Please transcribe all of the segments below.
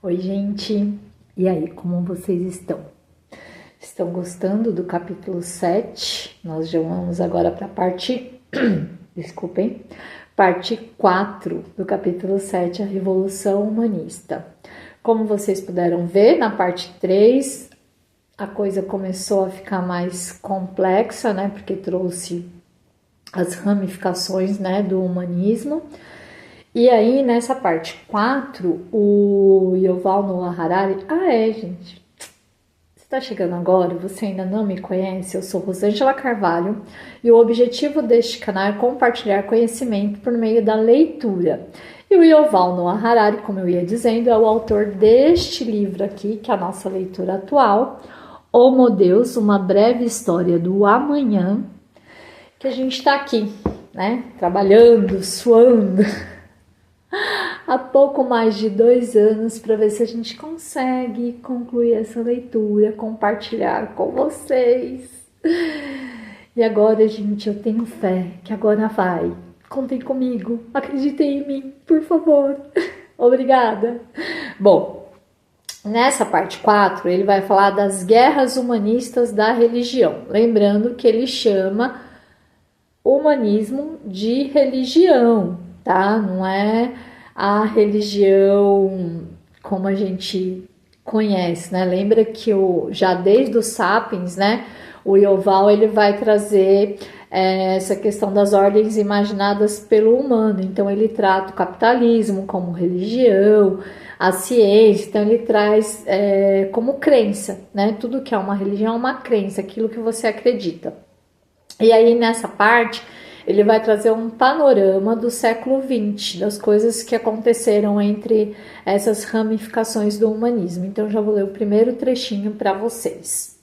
Oi, gente! E aí, como vocês estão? Estão gostando do capítulo 7? Nós já vamos agora para a parte, desculpem, parte 4 do capítulo 7, a Revolução Humanista. Como vocês puderam ver, na parte 3, a coisa começou a ficar mais complexa, né? Porque trouxe as ramificações, né, do humanismo. E aí, nessa parte 4, o Yuval Noah Harari... gente, você tá chegando agora, você ainda não me conhece, eu sou Rosângela Carvalho e o objetivo deste canal é compartilhar conhecimento por meio da leitura. E o Yuval Noah Harari, como eu ia dizendo, é o autor deste livro aqui, que é a nossa leitura atual, Homo Deus, uma breve história do amanhã, que a gente tá aqui, né, trabalhando, suando... há pouco mais de 2 anos para ver se a gente consegue concluir essa leitura, compartilhar com vocês. E agora, gente, eu tenho fé que agora vai. Contem comigo, acreditem em mim, por favor. Obrigada. Bom, nessa parte 4, ele vai falar das guerras humanistas da religião. Lembrando que ele chama humanismo de religião, tá? Não é a religião como a gente conhece, né? Lembra que já desde os Sapiens, né? O Yuval, ele vai trazer essa questão das ordens imaginadas pelo humano. Então, ele trata o capitalismo como religião, a ciência. Então, ele traz como crença, né? Tudo que é uma religião é uma crença, aquilo que você acredita. E aí, nessa parte, ele vai trazer um panorama do século XX, das coisas que aconteceram entre essas ramificações do humanismo. Então, já vou ler o primeiro trechinho para vocês.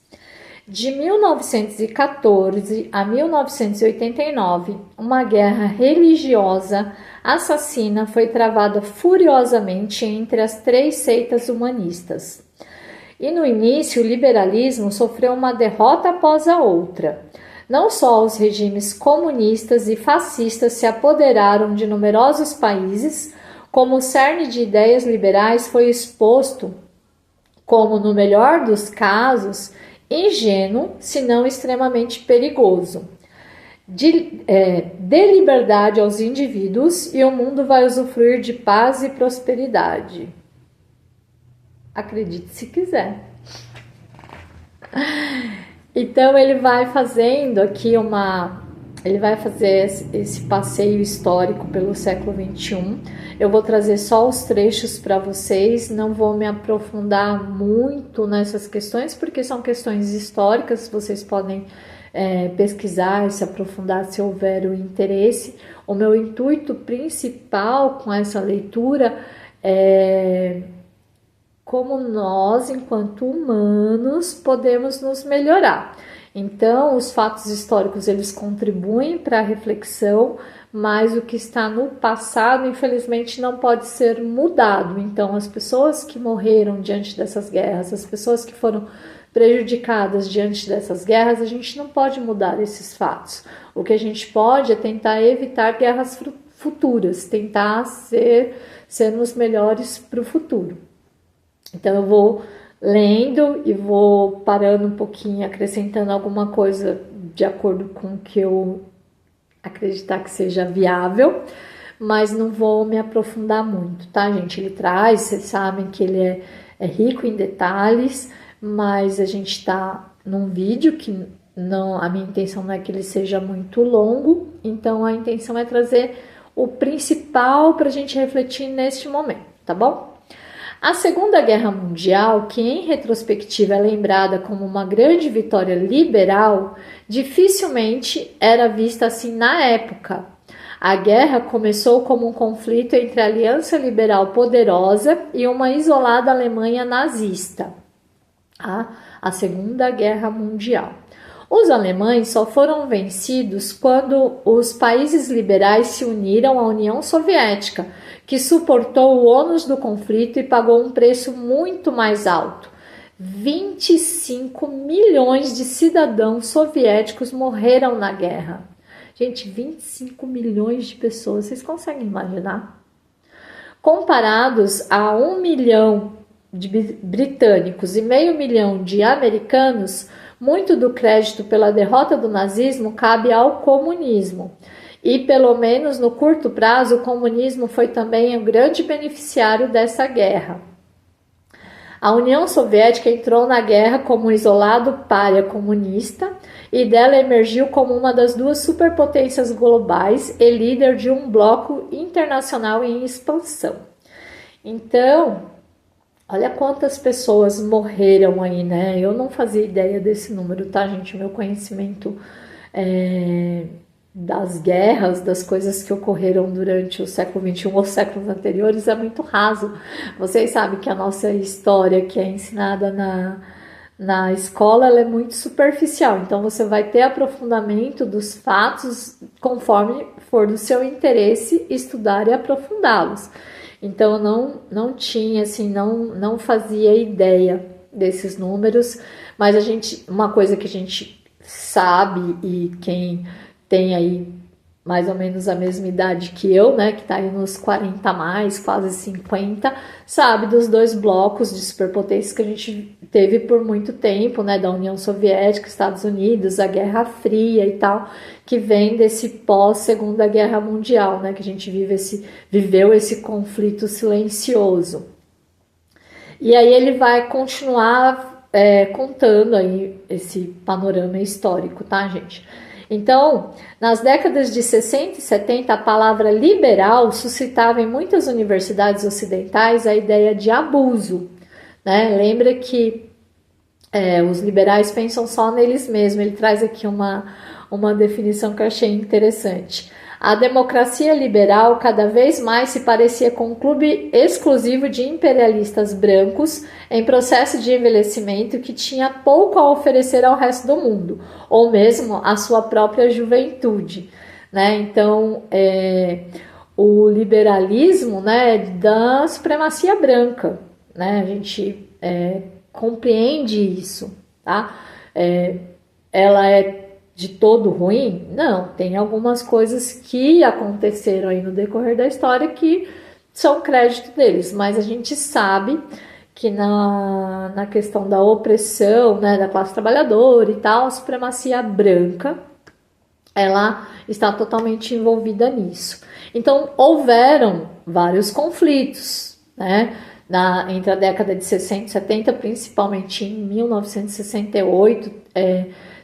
De 1914 a 1989, uma guerra religiosa assassina foi travada furiosamente entre as 3 seitas humanistas. E no início, o liberalismo sofreu uma derrota após a outra. Não só os regimes comunistas e fascistas se apoderaram de numerosos países, como o cerne de ideias liberais foi exposto como, no melhor dos casos, ingênuo, se não extremamente perigoso. Dê liberdade aos indivíduos e o mundo vai usufruir de paz e prosperidade. Acredite se quiser. Então, ele vai fazendo aqui ele vai fazer esse passeio histórico pelo século XXI. Eu vou trazer só os trechos para vocês, não vou me aprofundar muito nessas questões, porque são questões históricas, vocês podem pesquisar e se aprofundar se houver o interesse. O meu intuito principal com essa leitura é como nós, enquanto humanos, podemos nos melhorar. Então, os fatos históricos, eles contribuem para a reflexão, mas o que está no passado, infelizmente, não pode ser mudado. Então, as pessoas que morreram diante dessas guerras, as pessoas que foram prejudicadas diante dessas guerras, a gente não pode mudar esses fatos. O que a gente pode é tentar evitar guerras futuras, tentar sermos melhores para o futuro. Então, eu vou lendo e vou parando um pouquinho, acrescentando alguma coisa de acordo com o que eu acreditar que seja viável, mas não vou me aprofundar muito, tá, gente? Ele traz, vocês sabem que ele é rico em detalhes, mas a gente está num vídeo que a minha intenção não é que ele seja muito longo, então a intenção é trazer o principal para a gente refletir neste momento, tá bom? A Segunda Guerra Mundial, que em retrospectiva é lembrada como uma grande vitória liberal, dificilmente era vista assim na época. A guerra começou como um conflito entre a Aliança Liberal poderosa e uma isolada Alemanha nazista. A Segunda Guerra Mundial. Os alemães só foram vencidos quando os países liberais se uniram à União Soviética, que suportou o ônus do conflito e pagou um preço muito mais alto. 25 milhões de cidadãos soviéticos morreram na guerra. Gente, 25 milhões de pessoas, vocês conseguem imaginar? Comparados a 1 milhão de britânicos e 500 mil de americanos, muito do crédito pela derrota do nazismo cabe ao comunismo. E, pelo menos no curto prazo, o comunismo foi também o grande beneficiário dessa guerra. A União Soviética entrou na guerra como um isolado pária comunista e dela emergiu como uma das duas superpotências globais e líder de um bloco internacional em expansão. Então, olha quantas pessoas morreram aí, né? Eu não fazia ideia desse número, tá, gente? Meu conhecimento das guerras, das coisas que ocorreram durante o século XXI ou séculos anteriores é muito raso. Vocês sabem que a nossa história que é ensinada na escola, ela é muito superficial. Então, você vai ter aprofundamento dos fatos conforme for do seu interesse estudar e aprofundá-los. Então, não tinha, assim, não fazia ideia desses números, mas uma coisa que a gente sabe, e quem tem aí mais ou menos a mesma idade que eu, né, que tá aí nos 40 a mais, quase 50, sabe dos dois blocos de superpotências que a gente teve por muito tempo, né, da União Soviética, Estados Unidos, a Guerra Fria e tal, que vem desse pós-Segunda Guerra Mundial, né, que a gente viveu esse conflito silencioso. E aí ele vai continuar contando aí esse panorama histórico, tá, gente? Então, nas décadas de 60 e 70, a palavra liberal suscitava em muitas universidades ocidentais a ideia de abuso, né? Lembra que os liberais pensam só neles mesmos. Ele traz aqui uma definição que eu achei interessante. A democracia liberal cada vez mais se parecia com um clube exclusivo de imperialistas brancos em processo de envelhecimento que tinha pouco a oferecer ao resto do mundo, ou mesmo à sua própria juventude, né? Então, o liberalismo, né, da supremacia branca, né? A gente compreende isso, tá? Ela é de todo ruim? Não, tem algumas coisas que aconteceram aí no decorrer da história que são crédito deles, mas a gente sabe que na questão da opressão, né, da classe trabalhadora e tal, a supremacia branca, ela está totalmente envolvida nisso. Então, houveram vários conflitos, né, entre a década de 60 e 70, principalmente em 1968,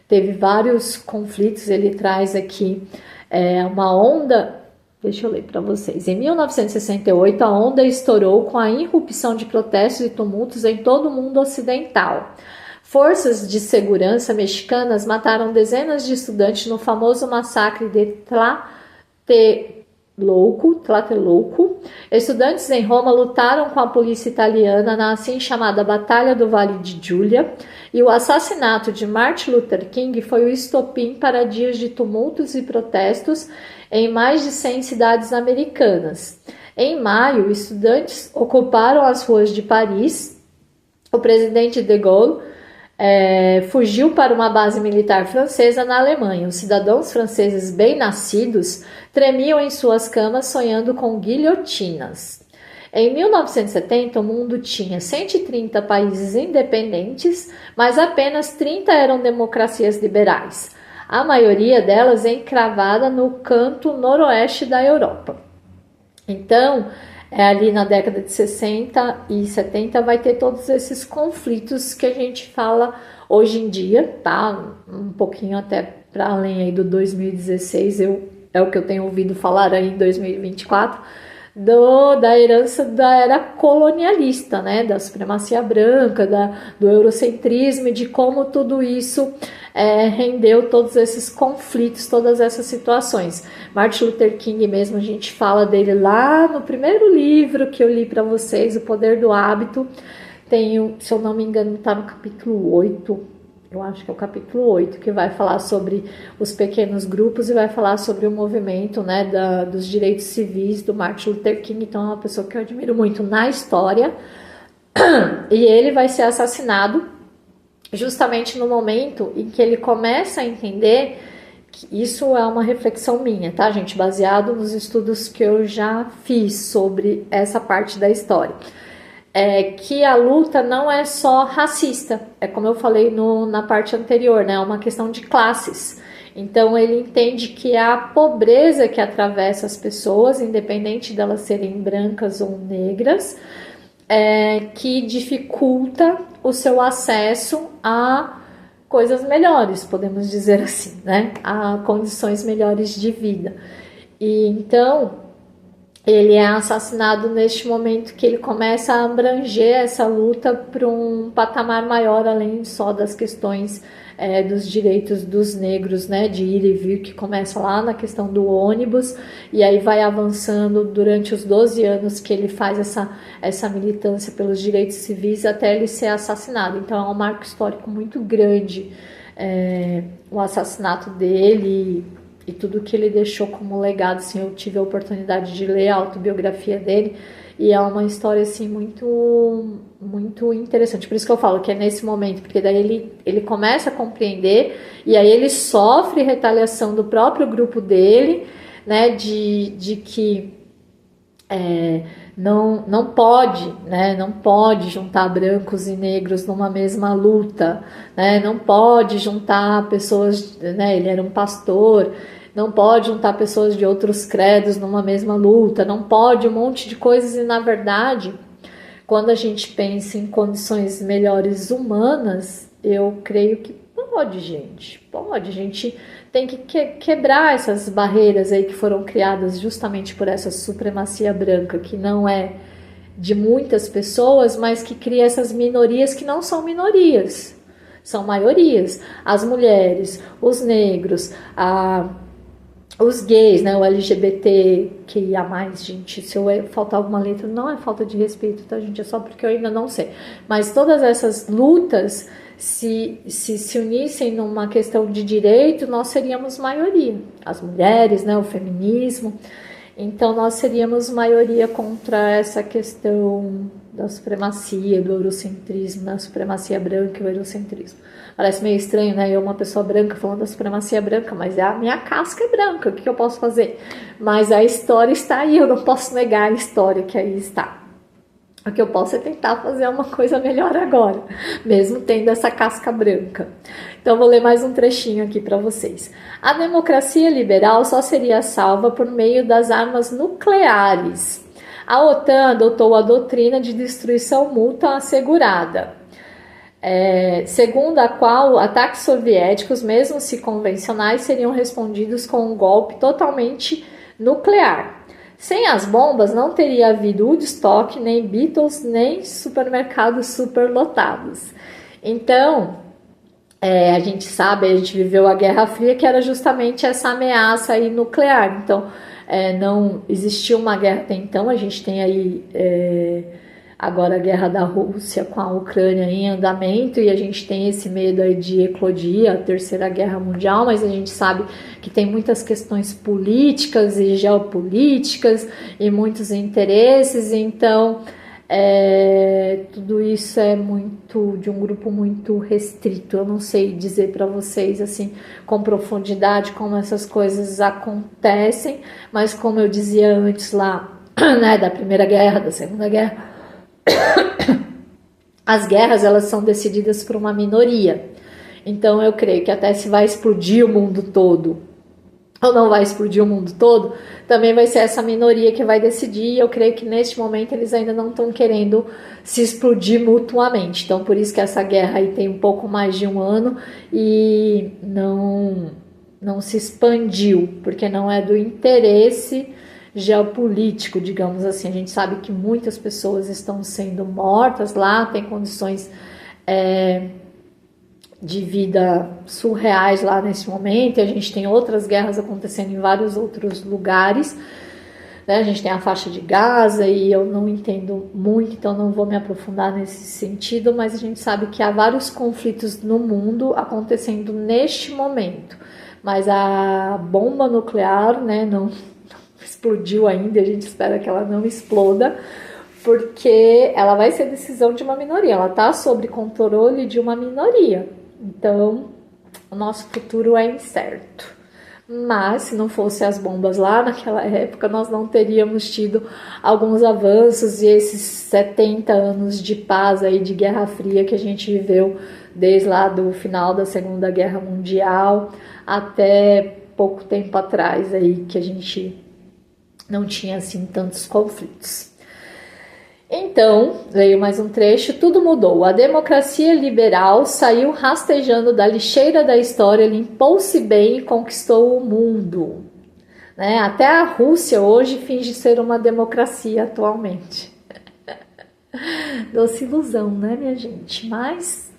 teve vários conflitos. Ele traz aqui uma onda, deixa eu ler para vocês. Em 1968, a onda estourou com a irrupção de protestos e tumultos em todo o mundo ocidental. Forças de segurança mexicanas mataram dezenas de estudantes no famoso massacre de Tlatelolco. Estudantes em Roma lutaram com a polícia italiana na assim chamada Batalha do Vale de Giulia, e o assassinato de Martin Luther King foi o estopim para dias de tumultos e protestos em mais de 100 cidades americanas. Em maio, estudantes ocuparam as ruas de Paris. O presidente de Gaulle fugiu para uma base militar francesa na Alemanha. Os cidadãos franceses bem-nascidos tremiam em suas camas sonhando com guilhotinas. Em 1970, o mundo tinha 130 países independentes, mas apenas 30 eram democracias liberais. A maioria delas encravada no canto noroeste da Europa. Então, ali na década de 60 e 70 vai ter todos esses conflitos que a gente fala hoje em dia, tá? Um pouquinho até para além aí do 2016, é o que eu tenho ouvido falar aí em 2024, da herança da era colonialista, né? Da supremacia branca, do eurocentrismo, e de como tudo isso rendeu todos esses conflitos, todas essas situações. Martin Luther King mesmo, a gente fala dele lá no primeiro livro que eu li para vocês, O Poder do Hábito. Se eu não me engano, está no capítulo 8, eu acho que é o capítulo 8, que vai falar sobre os pequenos grupos e vai falar sobre o movimento, né, dos direitos civis do Martin Luther King. Então é uma pessoa que eu admiro muito na história, e ele vai ser assassinado justamente no momento em que ele começa a entender que isso é uma reflexão minha, tá, gente? Baseado nos estudos que eu já fiz sobre essa parte da história. que a luta não é só racista, é como eu falei na parte anterior, né? É uma questão de classes. Então ele entende que é a pobreza que atravessa as pessoas, independente delas serem brancas ou negras, que dificulta o seu acesso a coisas melhores, podemos dizer assim, né? A condições melhores de vida. E então ele é assassinado neste momento que ele começa a abranger essa luta para um patamar maior, além só das questões dos direitos dos negros, né, de ir e vir, que começa lá na questão do ônibus, e aí vai avançando durante os 12 anos que ele faz essa militância pelos direitos civis até ele ser assassinado. Então é um marco histórico muito grande, o assassinato dele e tudo que ele deixou como legado. Assim, eu tive a oportunidade de ler a autobiografia dele e é uma história assim muito interessante. Por isso que eu falo que é nesse momento, porque daí ele começa a compreender e aí ele sofre retaliação do próprio grupo dele, né, de que não pode, né, não pode juntar brancos e negros numa mesma luta, né, não pode juntar pessoas, né, ele era um pastor, não pode juntar pessoas de outros credos numa mesma luta, não pode um monte de coisas. E na verdade, quando a gente pensa em condições melhores humanas, eu creio que pode, gente, pode. A gente tem que quebrar essas barreiras aí que foram criadas justamente por essa supremacia branca, que não é de muitas pessoas, mas que cria essas minorias que não são minorias, são maiorias. As mulheres, os negros, os gays, né, o LGBT, que ia mais, gente, se eu faltar alguma letra, não é falta de respeito, tá, gente, é só porque eu ainda não sei. Mas todas essas lutas, se unissem numa questão de direito, nós seríamos maioria. As mulheres, né, o feminismo. Então, nós seríamos maioria contra essa questão da supremacia, do eurocentrismo, da supremacia branca e o eurocentrismo. Parece meio estranho, né? Eu, uma pessoa branca, falando da supremacia branca, mas a minha casca é branca, o que eu posso fazer? Mas a história está aí, eu não posso negar a história que aí está. O que eu posso é tentar fazer uma coisa melhor agora, mesmo tendo essa casca branca. Então, vou ler mais um trechinho aqui para vocês. A democracia liberal só seria salva por meio das armas nucleares. A OTAN adotou a doutrina de destruição mútua assegurada, segundo a qual ataques soviéticos, mesmo se convencionais, seriam respondidos com um golpe totalmente nuclear. Sem as bombas, não teria havido Woodstock, nem Beatles, nem supermercados superlotados. Então, a gente sabe, a gente viveu a Guerra Fria, que era justamente essa ameaça aí nuclear. Então, não existiu uma guerra até então. A gente tem aí agora a guerra da Rússia com a Ucrânia em andamento, e a gente tem esse medo aí de eclodir a Terceira Guerra Mundial, mas a gente sabe que tem muitas questões políticas e geopolíticas e muitos interesses. Então tudo isso é muito de um grupo muito restrito. Eu não sei dizer para vocês assim com profundidade como essas coisas acontecem, mas como eu dizia antes lá, né, da Primeira Guerra, da Segunda Guerra, as guerras, elas são decididas por uma minoria. Então eu creio que até se vai explodir o mundo todo ou não vai explodir o mundo todo, também vai ser essa minoria que vai decidir. E eu creio que neste momento eles ainda não estão querendo se explodir mutuamente. Então por isso que essa guerra aí tem um pouco mais de um ano e não se expandiu, porque não é do interesse geopolítico, digamos assim. A gente sabe que muitas pessoas estão sendo mortas lá, tem condições de vida surreais lá nesse momento, e a gente tem outras guerras acontecendo em vários outros lugares, né? A gente tem a faixa de Gaza, e eu não entendo muito, então não vou me aprofundar nesse sentido, mas a gente sabe que há vários conflitos no mundo acontecendo neste momento, mas a bomba nuclear, né, não explodiu ainda, a gente espera que ela não exploda, porque ela vai ser decisão de uma minoria, ela está sob controle de uma minoria. Então, o nosso futuro é incerto. Mas se não fosse as bombas lá naquela época, nós não teríamos tido alguns avanços e esses 70 anos de paz aí, de Guerra Fria que a gente viveu desde lá do final da Segunda Guerra Mundial até pouco tempo atrás aí, que a gente não tinha assim tantos conflitos. Então, leio mais um trecho, tudo mudou. A democracia liberal saiu rastejando da lixeira da história, limpou-se bem e conquistou o mundo. Né? Até a Rússia hoje finge ser uma democracia atualmente. Doce ilusão, né, minha gente? Mas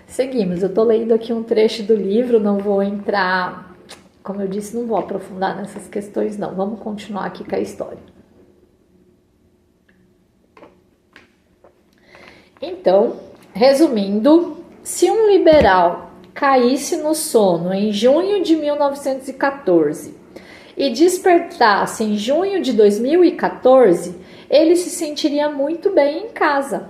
seguimos. Eu tô lendo aqui um trecho do livro, não vou entrar, como eu disse, não vou aprofundar nessas questões, não. Vamos continuar aqui com a história. Então, resumindo, se um liberal caísse no sono em junho de 1914 e despertasse em junho de 2014, ele se sentiria muito bem em casa.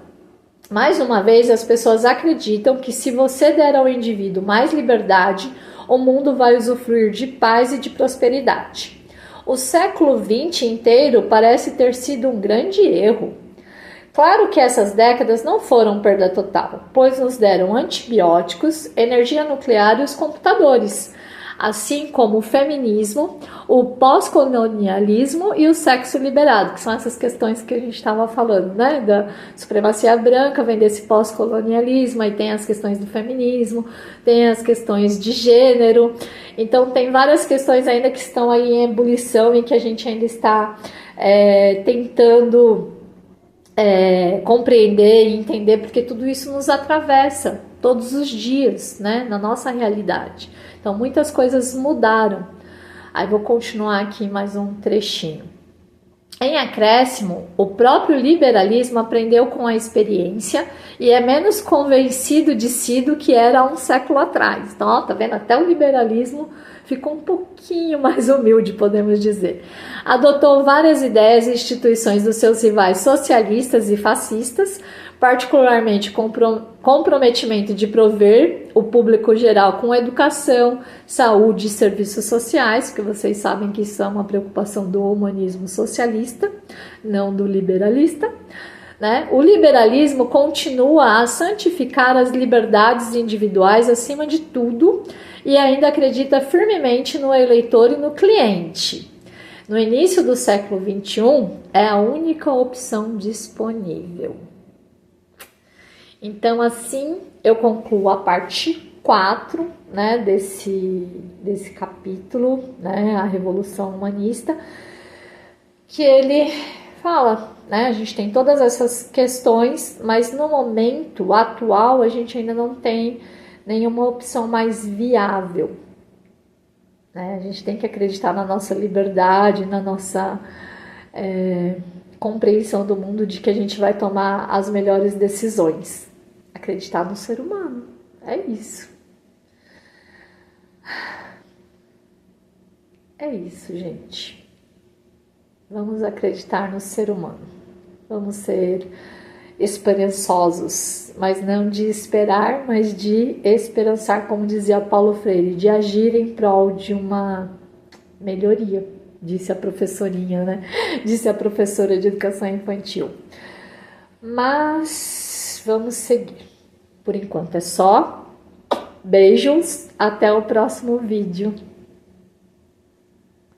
Mais uma vez, as pessoas acreditam que se você der ao indivíduo mais liberdade, o mundo vai usufruir de paz e de prosperidade. O século XX inteiro parece ter sido um grande erro. Claro que essas décadas não foram perda total, pois nos deram antibióticos, energia nuclear e os computadores, assim como o feminismo, o pós-colonialismo e o sexo liberado, que são essas questões que a gente estava falando, né? Da supremacia branca, vem desse pós-colonialismo, aí tem as questões do feminismo, tem as questões de gênero, então tem várias questões ainda que estão aí em ebulição e que a gente ainda está tentando compreender e entender, porque tudo isso nos atravessa todos os dias, né, na nossa realidade. Então, muitas coisas mudaram. Aí vou continuar aqui mais um trechinho. Em acréscimo, o próprio liberalismo aprendeu com a experiência e é menos convencido de si do que era há um século atrás. Então, ó, tá vendo? Até o liberalismo ficou um pouquinho mais humilde, podemos dizer. Adotou várias ideias e instituições dos seus rivais socialistas e fascistas, particularmente comprometimento de prover o público geral com educação, saúde e serviços sociais, que vocês sabem que isso é uma preocupação do humanismo socialista, não do liberalista. Né? O liberalismo continua a santificar as liberdades individuais acima de tudo e ainda acredita firmemente no eleitor e no cliente. No início do século XXI, é a única opção disponível. Então, assim, eu concluo a parte 4, né, desse capítulo, né, a Revolução Humanista, que ele fala, né, a gente tem todas essas questões, mas no momento atual a gente ainda não tem nenhuma opção mais viável. Né? A gente tem que acreditar na nossa liberdade, na nossa compreensão do mundo, de que a gente vai tomar as melhores decisões. Acreditar no ser humano, é isso. É isso, gente. Vamos acreditar no ser humano. Vamos ser esperançosos, mas não de esperar, mas de esperançar, como dizia Paulo Freire, de agir em prol de uma melhoria, disse a professorinha, né? Disse a professora de educação infantil. Mas vamos seguir. Por enquanto é só. Beijos, até o próximo vídeo.